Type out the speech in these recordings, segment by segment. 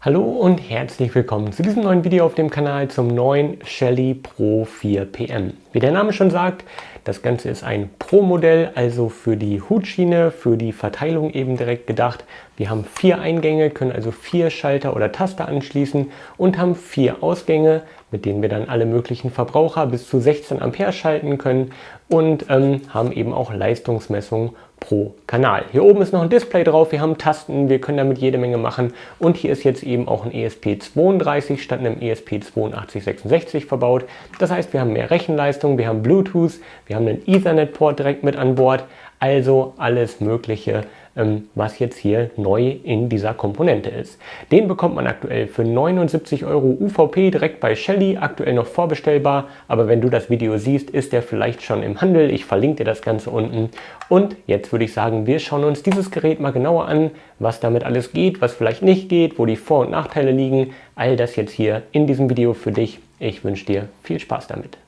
Hallo und herzlich willkommen zu diesem neuen Video auf dem Kanal zum neuen Shelly Pro 4 PM. Wie der Name schon sagt, das Ganze ist ein Pro-Modell, also für die Hutschiene, für die Verteilung eben direkt gedacht. Wir haben 4 Eingänge, können also 4 Schalter oder Taster anschließen und haben 4 Ausgänge, mit denen wir dann alle möglichen Verbraucher bis zu 16 Ampere schalten können und haben eben auch Leistungsmessung pro Kanal. Hier oben ist noch ein Display drauf, wir haben Tasten, wir können damit jede Menge machen und hier ist jetzt eben auch ein ESP32 statt einem ESP8266 verbaut. Das heißt, wir haben mehr Rechenleistung, wir haben Bluetooth, wir haben einen Ethernet-Port direkt mit an Bord, also alles Mögliche, was jetzt hier neu in dieser Komponente ist. Den bekommt man aktuell für 79 Euro UVP direkt bei Shelly, aktuell noch vorbestellbar, aber wenn du das Video siehst, ist der vielleicht schon im Handel. Ich verlinke dir das Ganze unten. Und jetzt würde ich sagen, wir schauen uns dieses Gerät mal genauer an, was damit alles geht, was vielleicht nicht geht, wo die Vor- und Nachteile liegen. All das jetzt hier in diesem Video für dich. Ich wünsche dir viel Spaß damit.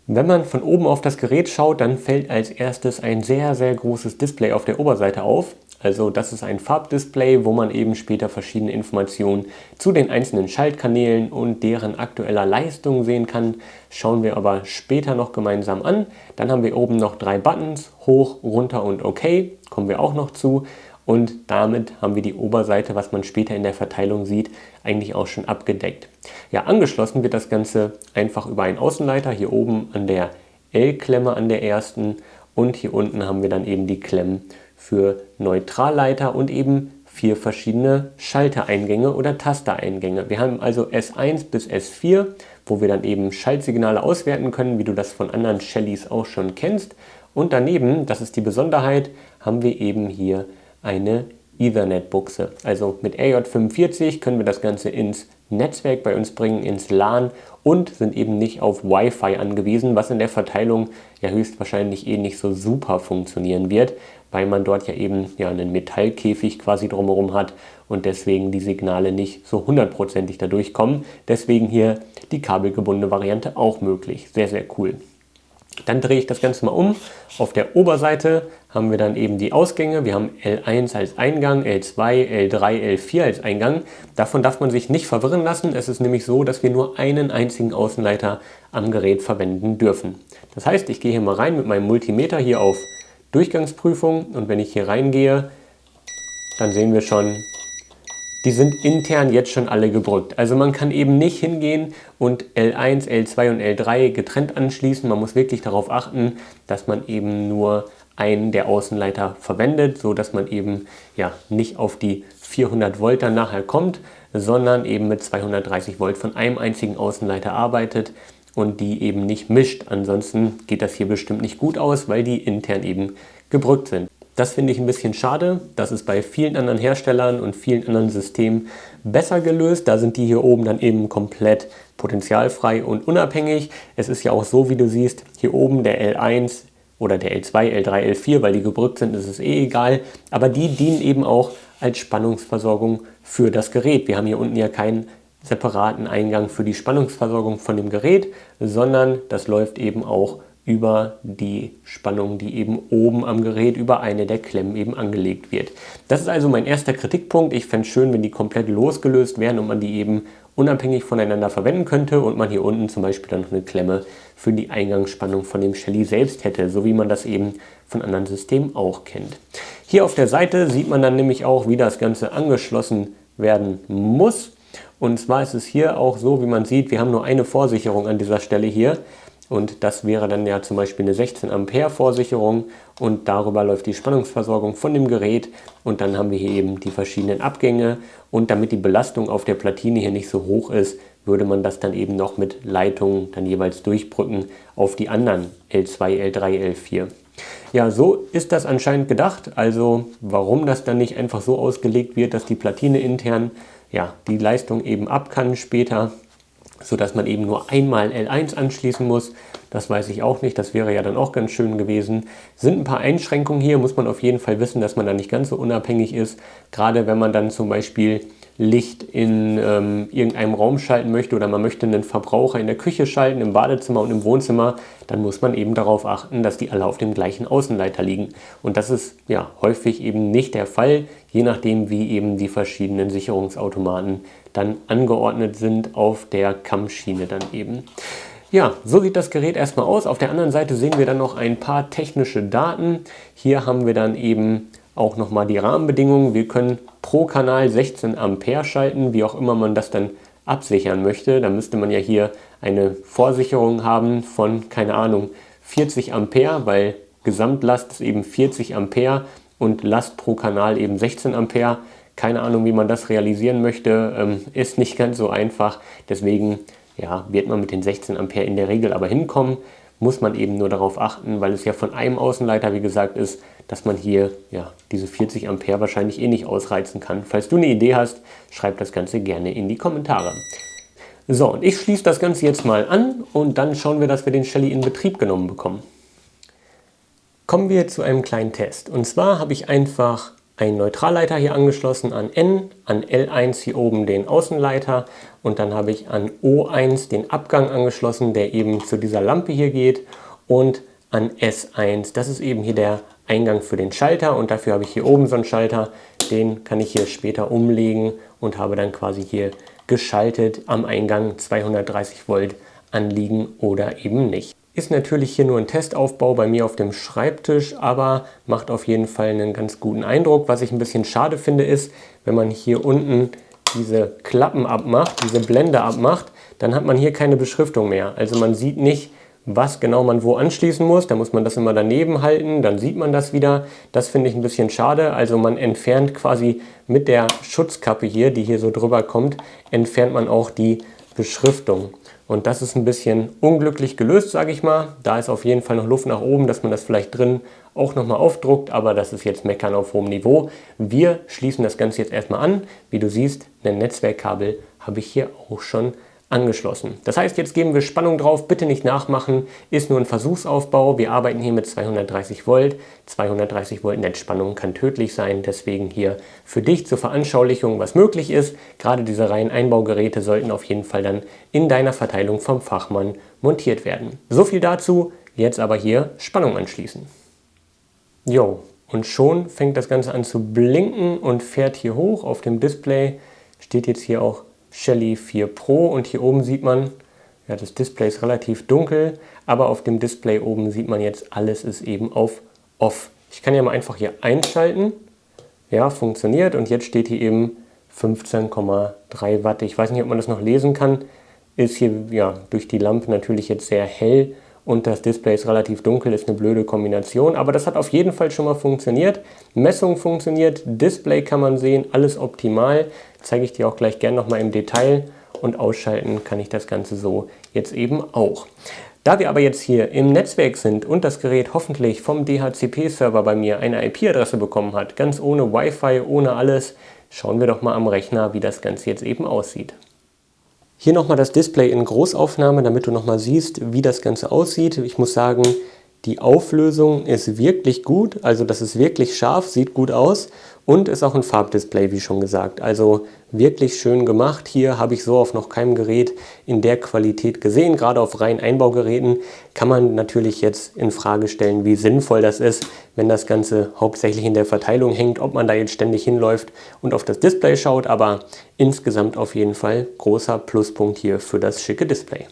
Wenn man von oben auf das Gerät schaut, dann fällt als erstes ein sehr, sehr großes Display auf der Oberseite auf. Also das ist ein Farbdisplay, wo man eben später verschiedene Informationen zu den einzelnen Schaltkanälen und deren aktueller Leistung sehen kann. Schauen wir aber später noch gemeinsam an. Dann haben wir oben noch 3 Buttons, hoch, runter und OK, kommen wir auch noch zu. Und damit haben wir die Oberseite, was man später in der Verteilung sieht, eigentlich auch schon abgedeckt. Ja, angeschlossen wird das Ganze einfach über einen Außenleiter, hier oben an der L-Klemme an der ersten und hier unten haben wir dann eben die Klemmen für Neutralleiter und eben 4 verschiedene Schaltereingänge oder Tastereingänge. Wir haben also S1 bis S4, wo wir dann eben Schaltsignale auswerten können, wie du das von anderen Shellys auch schon kennst. Und daneben, das ist die Besonderheit, haben wir eben hier eine Ethernet-Buchse. Also mit RJ45 können wir das Ganze ins Netzwerk bei uns bringen, ins LAN und sind eben nicht auf Wi-Fi angewiesen, was in der Verteilung ja höchstwahrscheinlich nicht so super funktionieren wird, weil man dort ja eben einen Metallkäfig quasi drumherum hat und deswegen die Signale nicht so hundertprozentig da durchkommen. Deswegen hier die kabelgebundene Variante auch möglich. Sehr, sehr cool. Dann drehe ich das Ganze mal um. Auf der Oberseite haben wir dann eben die Ausgänge. Wir haben L1 als Eingang, L2, L3, L4 als Eingang. Davon darf man sich nicht verwirren lassen. Es ist nämlich so, dass wir nur einen einzigen Außenleiter am Gerät verwenden dürfen. Das heißt, ich gehe hier mal rein mit meinem Multimeter hier auf Durchgangsprüfung und wenn ich hier reingehe, dann sehen wir schon, die sind intern jetzt schon alle gebrückt. Also man kann eben nicht hingehen und L1, L2 und L3 getrennt anschließen. Man muss wirklich darauf achten, dass man eben nur einen der Außenleiter verwendet, so dass man eben nicht auf die 400 Volt dann nachher kommt, sondern eben mit 230 Volt von einem einzigen Außenleiter arbeitet und die eben nicht mischt. Ansonsten geht das hier bestimmt nicht gut aus, weil die intern eben gebrückt sind. Das finde ich ein bisschen schade. Das ist bei vielen anderen Herstellern und vielen anderen Systemen besser gelöst. Da sind die hier oben dann eben komplett potentialfrei und unabhängig. Es ist ja auch so, wie du siehst, hier oben der L1 oder der L2, L3, L4, weil die gebrückt sind, ist es egal. Aber die dienen eben auch als Spannungsversorgung für das Gerät. Wir haben hier unten ja keinen separaten Eingang für die Spannungsversorgung von dem Gerät, sondern das läuft eben auch über die Spannung, die eben oben am Gerät über eine der Klemmen eben angelegt wird. Das ist also mein erster Kritikpunkt. Ich fände es schön, wenn die komplett losgelöst wären und man die eben unabhängig voneinander verwenden könnte und man hier unten zum Beispiel dann noch eine Klemme für die Eingangsspannung von dem Shelly selbst hätte, so wie man das eben von anderen Systemen auch kennt. Hier auf der Seite sieht man dann nämlich auch, wie das Ganze angeschlossen werden muss. Und zwar ist es hier auch so, wie man sieht, wir haben nur eine Vorsicherung an dieser Stelle hier. Und das wäre dann ja zum Beispiel eine 16 Ampere Vorsicherung und darüber läuft die Spannungsversorgung von dem Gerät und dann haben wir hier eben die verschiedenen Abgänge und damit die Belastung auf der Platine hier nicht so hoch ist, würde man das dann eben noch mit Leitungen dann jeweils durchbrücken auf die anderen L2, L3, L4. Ja, so ist das anscheinend gedacht, also warum das dann nicht einfach so ausgelegt wird, dass die Platine intern die Leistung eben ab kann später, sodass man eben nur einmal L1 anschließen muss. Das weiß ich auch nicht, das wäre ja dann auch ganz schön gewesen. Sind ein paar Einschränkungen hier, muss man auf jeden Fall wissen, dass man da nicht ganz so unabhängig ist. Gerade wenn man dann zum Beispiel Licht in irgendeinem Raum schalten möchte oder man möchte einen Verbraucher in der Küche schalten, im Badezimmer und im Wohnzimmer, dann muss man eben darauf achten, dass die alle auf dem gleichen Außenleiter liegen. Und das ist ja häufig eben nicht der Fall, je nachdem wie eben die verschiedenen Sicherungsautomaten dann angeordnet sind auf der Kammschiene dann eben. Ja, so sieht das Gerät erstmal aus. Auf der anderen Seite sehen wir dann noch ein paar technische Daten. Hier haben wir dann eben auch nochmal die Rahmenbedingungen. Wir können pro Kanal 16 Ampere schalten, wie auch immer man das dann absichern möchte. Da müsste man ja hier eine Vorsicherung haben von, keine Ahnung, 40 Ampere, weil Gesamtlast ist eben 40 Ampere und Last pro Kanal eben 16 Ampere. Keine Ahnung, wie man das realisieren möchte, ist nicht ganz so einfach. Deswegen ja, wird man mit den 16 Ampere in der Regel aber hinkommen. Muss man eben nur darauf achten, weil es ja von einem Außenleiter, wie gesagt, ist, dass man hier ja, diese 40 Ampere wahrscheinlich eh nicht ausreizen kann. Falls du eine Idee hast, schreib das Ganze gerne in die Kommentare. So, und ich schließe das Ganze jetzt mal an und dann schauen wir, dass wir den Shelly in Betrieb genommen bekommen. Kommen wir zu einem kleinen Test. Und zwar habe ich einfach einen Neutralleiter hier angeschlossen an N, an L1 hier oben den Außenleiter und dann habe ich an O1 den Abgang angeschlossen, der eben zu dieser Lampe hier geht, und an S1, das ist eben hier der Eingang für den Schalter, und dafür habe ich hier oben so einen Schalter, den kann ich hier später umlegen und habe dann quasi hier geschaltet am Eingang 230 Volt anliegen oder eben nicht. Ist natürlich hier nur ein Testaufbau bei mir auf dem Schreibtisch, aber macht auf jeden Fall einen ganz guten Eindruck. Was ich ein bisschen schade finde ist, wenn man hier unten diese Klappen abmacht, diese Blende abmacht, dann hat man hier keine Beschriftung mehr. Also man sieht nicht, was genau man wo anschließen muss. Da muss man das immer daneben halten, dann sieht man das wieder. Das finde ich ein bisschen schade. Also man entfernt quasi mit der Schutzkappe hier, die hier so drüber kommt, entfernt man auch die Beschriftung. Und das ist ein bisschen unglücklich gelöst, sage ich mal. Da ist auf jeden Fall noch Luft nach oben, dass man das vielleicht drin auch nochmal aufdruckt, aber das ist jetzt Meckern auf hohem Niveau. Wir schließen das Ganze jetzt erstmal an. Wie du siehst, ein Netzwerkkabel habe ich hier auch schon angeschlossen. Das heißt, jetzt geben wir Spannung drauf, bitte nicht nachmachen, ist nur ein Versuchsaufbau. Wir arbeiten hier mit 230 Volt. 230 Volt Netzspannung kann tödlich sein, deswegen hier für dich zur Veranschaulichung, was möglich ist. Gerade diese Reiheneinbaugeräte sollten auf jeden Fall dann in deiner Verteilung vom Fachmann montiert werden. So viel dazu, jetzt aber hier Spannung anschließen. Jo, und schon fängt das Ganze an zu blinken und fährt hier hoch. Auf dem Display steht jetzt hier auch Shelly 4 Pro und hier oben sieht man, ja, das Display ist relativ dunkel, aber auf dem Display oben sieht man jetzt, alles ist eben auf Off. Ich kann ja mal einfach hier einschalten, ja, funktioniert, und jetzt steht hier eben 15,3 Watt. Ich weiß nicht, ob man das noch lesen kann, ist hier ja durch die Lampe natürlich jetzt sehr hell und das Display ist relativ dunkel, ist eine blöde Kombination, aber das hat auf jeden Fall schon mal funktioniert. Messung funktioniert, Display kann man sehen, alles optimal. Zeige ich dir auch gleich gerne nochmal im Detail, und ausschalten kann ich das Ganze so jetzt eben auch. Da wir aber jetzt hier im Netzwerk sind und das Gerät hoffentlich vom DHCP-Server bei mir eine IP-Adresse bekommen hat, ganz ohne Wi-Fi, ohne alles, schauen wir doch mal am Rechner, wie das Ganze jetzt eben aussieht. Hier nochmal das Display in Großaufnahme, damit du nochmal siehst, wie das Ganze aussieht. Ich muss sagen, die Auflösung ist wirklich gut, also das ist wirklich scharf, sieht gut aus und ist auch ein Farbdisplay, wie schon gesagt. Also wirklich schön gemacht. Hier habe ich so auf noch keinem Gerät in der Qualität gesehen. Gerade auf reinen Einbaugeräten kann man natürlich jetzt in Frage stellen, wie sinnvoll das ist, wenn das Ganze hauptsächlich in der Verteilung hängt, ob man da jetzt ständig hinläuft und auf das Display schaut, aber insgesamt auf jeden Fall großer Pluspunkt hier für das schicke Display.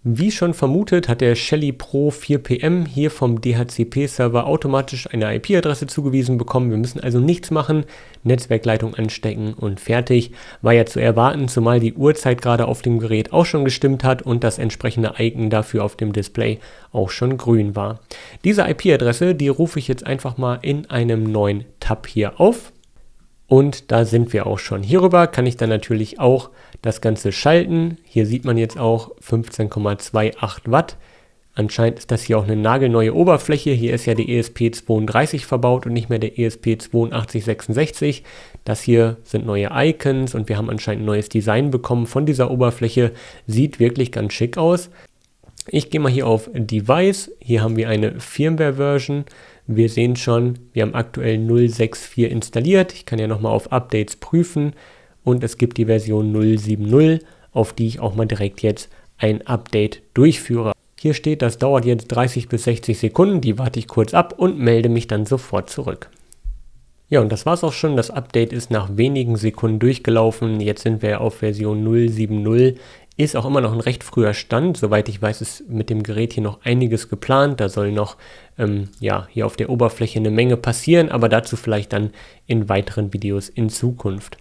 Wie schon vermutet, hat der Shelly Pro 4 PM hier vom DHCP-Server automatisch eine IP-Adresse zugewiesen bekommen. Wir müssen also nichts machen, Netzwerkleitung anstecken und fertig. War ja zu erwarten, zumal die Uhrzeit gerade auf dem Gerät auch schon gestimmt hat und das entsprechende Icon dafür auf dem Display auch schon grün war. Diese IP-Adresse, die rufe ich jetzt einfach mal in einem neuen Tab hier auf. Und da sind wir auch schon. Hierüber kann ich dann natürlich auch das Ganze schalten. Hier sieht man jetzt auch 15,28 Watt. Anscheinend ist das hier auch eine nagelneue Oberfläche. Hier ist ja der ESP32 verbaut und nicht mehr der ESP8266. Das hier sind neue Icons und wir haben anscheinend ein neues Design bekommen von dieser Oberfläche. Sieht wirklich ganz schick aus. Ich gehe mal hier auf Device. Hier haben wir eine Firmware-Version. Wir sehen schon, wir haben aktuell 0.6.4 installiert. Ich kann ja nochmal auf Updates prüfen. und es gibt die Version 0.7.0, auf die ich auch mal direkt jetzt ein Update durchführe. Hier steht, das dauert jetzt 30 bis 60 Sekunden, die warte ich kurz ab und melde mich dann sofort zurück. Ja, und das war's auch schon. Das Update ist nach wenigen Sekunden durchgelaufen. Jetzt sind wir auf Version 0.7.0. Ist auch immer noch ein recht früher Stand. Soweit ich weiß, ist mit dem Gerät hier noch einiges geplant. Da soll noch hier auf der Oberfläche eine Menge passieren, aber dazu vielleicht dann in weiteren Videos in Zukunft.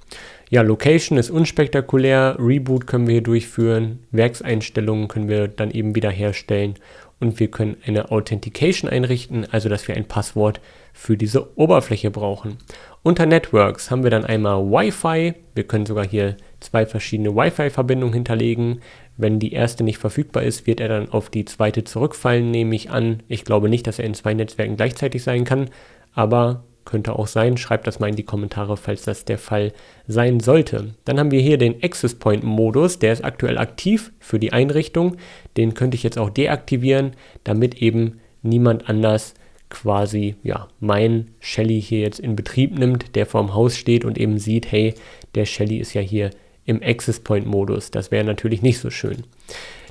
Ja, Location ist unspektakulär. Reboot können wir hier durchführen. Werkseinstellungen können wir dann eben wieder herstellen. Und wir können eine Authentication einrichten, also dass wir ein Passwort für diese Oberfläche brauchen. Unter Networks haben wir dann einmal Wi-Fi. Wir können sogar hier 2 verschiedene Wi-Fi-Verbindungen hinterlegen. Wenn die erste nicht verfügbar ist, wird er dann auf die zweite zurückfallen, nehme ich an. Ich glaube nicht, dass er in 2 Netzwerken gleichzeitig sein kann, aber könnte auch sein. Schreibt das mal in die Kommentare, falls das der Fall sein sollte. Dann haben wir hier den Access Point Modus. Der ist aktuell aktiv für die Einrichtung. Den könnte ich jetzt auch deaktivieren, damit eben niemand anders quasi mein Shelly hier jetzt in Betrieb nimmt, der vorm Haus steht und eben sieht, hey, der Shelly ist ja hier im Access Point Modus. Das wäre natürlich nicht so schön.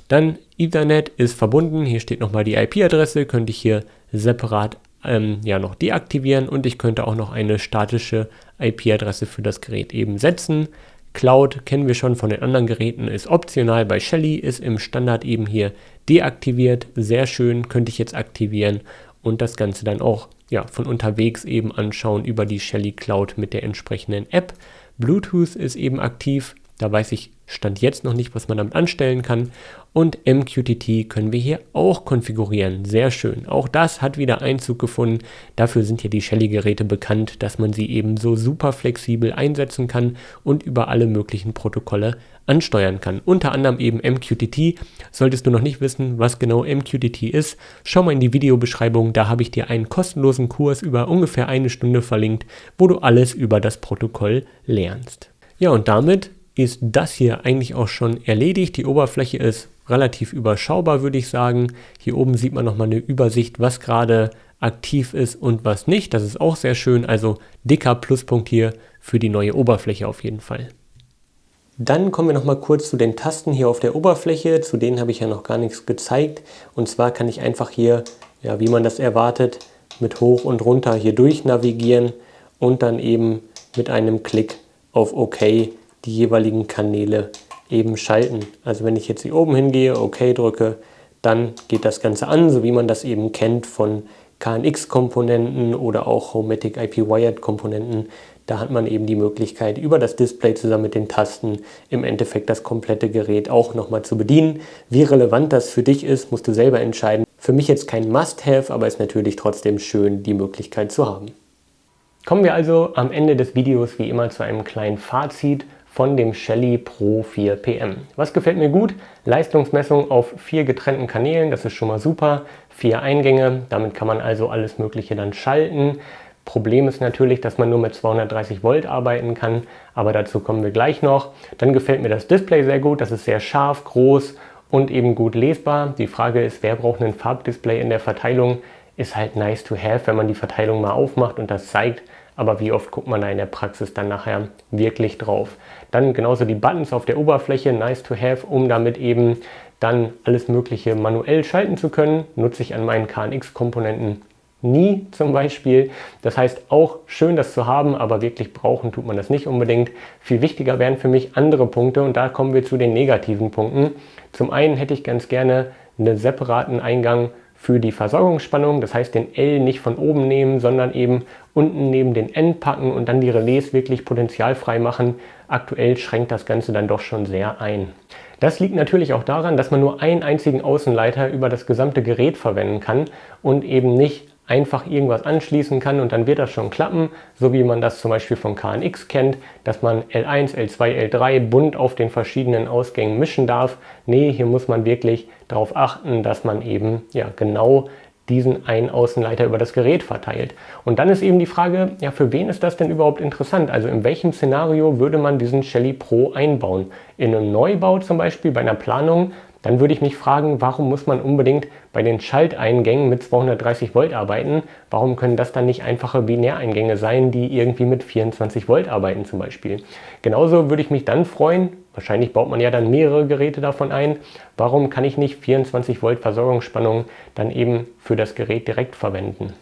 Dann Ethernet ist verbunden. Hier steht nochmal die IP-Adresse. Könnte ich hier separat noch deaktivieren und ich könnte auch noch eine statische IP-Adresse für das Gerät eben setzen. Cloud kennen wir schon von den anderen Geräten, ist optional bei Shelly, ist im Standard eben hier deaktiviert. Sehr schön, könnte ich jetzt aktivieren und das Ganze dann auch von unterwegs eben anschauen über die Shelly Cloud mit der entsprechenden App. Bluetooth ist eben aktiv. Da weiß ich Stand jetzt noch nicht, was man damit anstellen kann. Und MQTT können wir hier auch konfigurieren. Sehr schön. Auch das hat wieder Einzug gefunden. Dafür sind hier die Shelly-Geräte bekannt, dass man sie eben so super flexibel einsetzen kann und über alle möglichen Protokolle ansteuern kann. Unter anderem eben MQTT. Solltest du noch nicht wissen, was genau MQTT ist, schau mal in die Videobeschreibung. Da habe ich dir einen kostenlosen Kurs über ungefähr 1 Stunde verlinkt, wo du alles über das Protokoll lernst. Ja, und damit ist das hier eigentlich auch schon erledigt. Die Oberfläche ist relativ überschaubar, würde ich sagen. Hier oben sieht man nochmal eine Übersicht, was gerade aktiv ist und was nicht. Das ist auch sehr schön. Also dicker Pluspunkt hier für die neue Oberfläche auf jeden Fall. Dann kommen wir nochmal kurz zu den Tasten hier auf der Oberfläche. Zu denen habe ich ja noch gar nichts gezeigt. Und zwar kann ich einfach hier, wie man das erwartet, mit hoch und runter hier durch navigieren und dann eben mit einem Klick auf OK die jeweiligen Kanäle eben schalten. Also wenn ich jetzt hier oben hingehe, OK drücke, dann geht das Ganze an, so wie man das eben kennt von KNX-Komponenten oder auch Homematic IP-Wired-Komponenten. Da hat man eben die Möglichkeit, über das Display zusammen mit den Tasten im Endeffekt das komplette Gerät auch nochmal zu bedienen. Wie relevant das für dich ist, musst du selber entscheiden. Für mich jetzt kein Must-Have, aber ist natürlich trotzdem schön, die Möglichkeit zu haben. Kommen wir also am Ende des Videos wie immer zu einem kleinen Fazit von dem Shelly Pro 4 PM. Was gefällt mir gut? Leistungsmessung auf 4 getrennten Kanälen, das ist schon mal super. 4 Eingänge, damit kann man also alles Mögliche dann schalten. Problem ist natürlich, dass man nur mit 230 Volt arbeiten kann, aber dazu kommen wir gleich noch. Dann gefällt mir das Display sehr gut, das ist sehr scharf, groß und eben gut lesbar. Die Frage ist, wer braucht ein Farbdisplay in der Verteilung? Ist halt nice to have, wenn man die Verteilung mal aufmacht und das zeigt. Aber wie oft guckt man da in der Praxis dann nachher wirklich drauf? Dann genauso die Buttons auf der Oberfläche, nice to have, um damit eben dann alles Mögliche manuell schalten zu können. Nutze ich an meinen KNX-Komponenten nie zum Beispiel. Das heißt auch schön, das zu haben, aber wirklich brauchen tut man das nicht unbedingt. Viel wichtiger wären für mich andere Punkte und da kommen wir zu den negativen Punkten. Zum einen hätte ich ganz gerne einen separaten Eingang für die Versorgungsspannung, das heißt den L nicht von oben nehmen, sondern eben unten neben den N packen und dann die Relais wirklich potenzialfrei machen. Aktuell schränkt das Ganze dann doch schon sehr ein. Das liegt natürlich auch daran, dass man nur einen einzigen Außenleiter über das gesamte Gerät verwenden kann und eben nicht einfach irgendwas anschließen kann und dann wird das schon klappen, so wie man das zum Beispiel von KNX kennt, dass man L1, L2, L3 bunt auf den verschiedenen Ausgängen mischen darf. Nee, hier muss man wirklich darauf achten, dass man eben genau diesen einen Außenleiter über das Gerät verteilt. Und dann ist eben die Frage, für wen ist das denn überhaupt interessant? Also in welchem Szenario würde man diesen Shelly Pro einbauen? In einem Neubau zum Beispiel, bei einer Planung, dann würde ich mich fragen, warum muss man unbedingt bei den Schalteingängen mit 230 Volt arbeiten? Warum können das dann nicht einfache Binäreingänge sein, die irgendwie mit 24 Volt arbeiten zum Beispiel? Genauso würde ich mich dann freuen, wahrscheinlich baut man ja dann mehrere Geräte davon ein, warum kann ich nicht 24 Volt Versorgungsspannung dann eben für das Gerät direkt verwenden?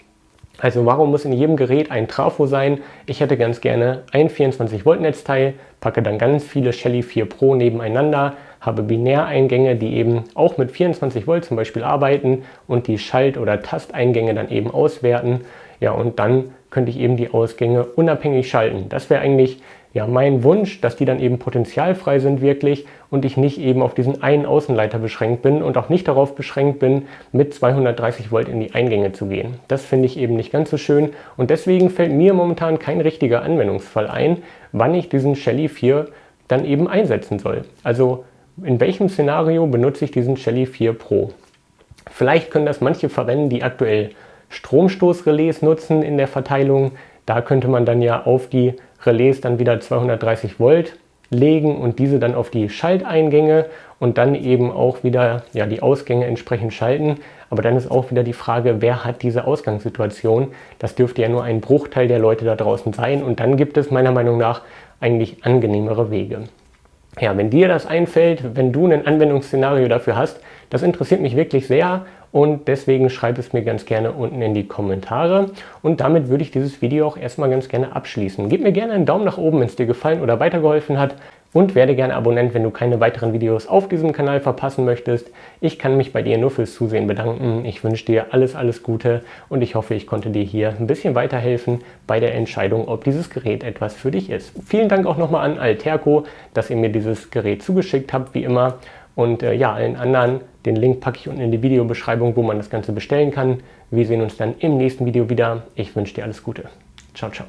Also warum muss in jedem Gerät ein Trafo sein? Ich hätte ganz gerne ein 24 Volt Netzteil, packe dann ganz viele Shelly 4 Pro nebeneinander, habe Binäreingänge, die eben auch mit 24 Volt zum Beispiel arbeiten und die Schalt- oder Tasteingänge dann eben auswerten. Ja, und dann könnte ich eben die Ausgänge unabhängig schalten. Das wäre eigentlich ja mein Wunsch, dass die dann eben potenzialfrei sind wirklich und ich nicht eben auf diesen einen Außenleiter beschränkt bin und auch nicht darauf beschränkt bin, mit 230 Volt in die Eingänge zu gehen. Das finde ich eben nicht ganz so schön und deswegen fällt mir momentan kein richtiger Anwendungsfall ein, wann ich diesen Shelly 4 dann eben einsetzen soll. Also in welchem Szenario benutze ich diesen Shelly 4 Pro? Vielleicht können das manche verwenden, die aktuell Stromstoßrelais nutzen in der Verteilung. Da könnte man dann ja auf die Relais dann wieder 230 Volt legen und diese dann auf die Schalteingänge und dann eben auch wieder ja, die Ausgänge entsprechend schalten. Aber dann ist auch wieder die Frage, wer hat diese Ausgangssituation? Das dürfte ja nur ein Bruchteil der Leute da draußen sein und dann gibt es meiner Meinung nach eigentlich angenehmere Wege. Ja, wenn dir das einfällt, wenn du ein Anwendungsszenario dafür hast, das interessiert mich wirklich sehr und deswegen schreib es mir ganz gerne unten in die Kommentare. Und damit würde ich dieses Video auch erstmal ganz gerne abschließen. Gib mir gerne einen Daumen nach oben, wenn es dir gefallen oder weitergeholfen hat. Und werde gerne Abonnent, wenn du keine weiteren Videos auf diesem Kanal verpassen möchtest. Ich kann mich bei dir nur fürs Zusehen bedanken. Ich wünsche dir alles Gute und ich hoffe, ich konnte dir hier ein bisschen weiterhelfen bei der Entscheidung, ob dieses Gerät etwas für dich ist. Vielen Dank auch nochmal an Alterco, dass ihr mir dieses Gerät zugeschickt habt, wie immer. Und ja, allen anderen, den Link packe ich unten in die Videobeschreibung, wo man das Ganze bestellen kann. Wir sehen uns dann im nächsten Video wieder. Ich wünsche dir alles Gute. Ciao, ciao.